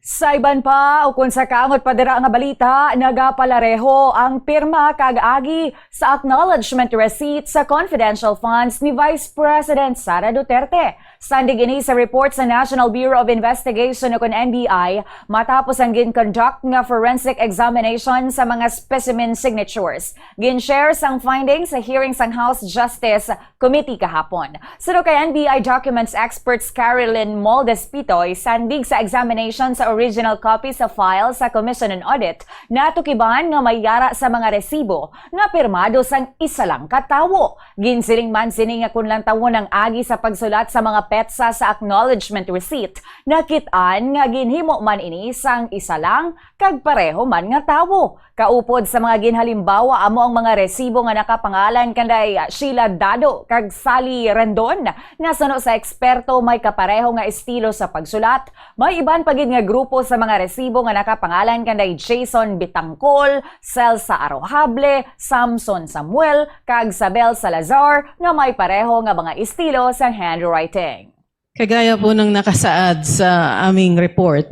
Sa iban pa, o kung sa kaangot pa dira nga balita, nagapalareho ang pirma kag-agi sa acknowledgement receipt sa confidential funds ni Vice President Sara Duterte. Sandig ini sa report sa National Bureau of Investigation o NBI matapos ang gin-conduct nga forensic examination sa mga specimen signatures. Gin-share sang findings sa hearing sang House Justice Committee kahapon. Suno kay NBI documents experts Caroline Moldespitoy, sandig sa examination sa original copy sa file sa Commission on Audit, natukiban nga may yara sa mga resibo nga pirmado sang isa lang katawo. Ginsiling man sini nga kunlang tawo ng agi sa pagsulat sa mga petsa sa acknowledgement receipt. Nakitaan nga ginhimo man ini sang isa lang kag pareho man nga tawo. Kaupod sa mga ginhalimbawa amo ang mga resibo nga nakapangalan kanday Sheila Dado kag Sally Rendon nga suno sa eksperto may kapareho nga estilo sa pagsulat. May iban pagid nga grupo sa mga resibo nga nakapangalan kanday Jason Bitangkol, Celsa Arojable, Samson Samuel kag Sabel Salazar nga may pareho nga mga estilo sa handwriting. Kagaya po ng nakasaad sa aming report,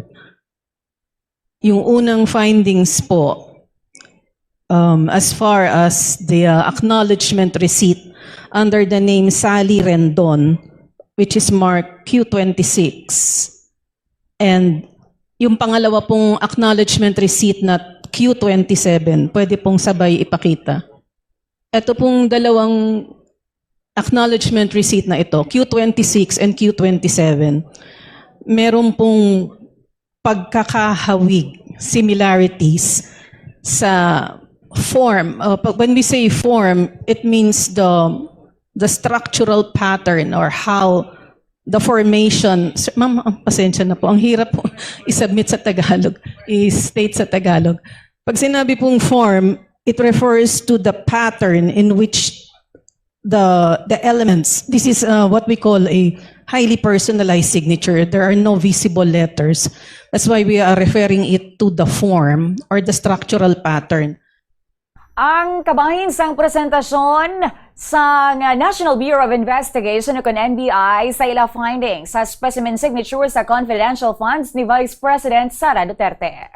yung unang findings po, as far as the acknowledgement receipt under the name Sally Rendon, which is marked Q26, and yung pangalawa pong acknowledgement receipt na Q27, pwede pong sabay ipakita. Ito pong dalawang acknowledgement receipt na ito, Q26 and Q27, meron pong pagkakahawig, similarities sa form. When we say form, it means the structural pattern or how the formation. Ma'am, pasensya na po. Ang hirap po i-submit sa Tagalog, i-state sa Tagalog. Pag sinabi pong form, it refers to the pattern in which the elements. This is what we call a highly personalized signature. There are no visible letters. That's why we are referring it to the form or the structural pattern. Ang kabahin sang presentasyon sa National Bureau of Investigation o NBI sa ila findings sa specimen signature sa confidential funds ni Vice President Sara Duterte.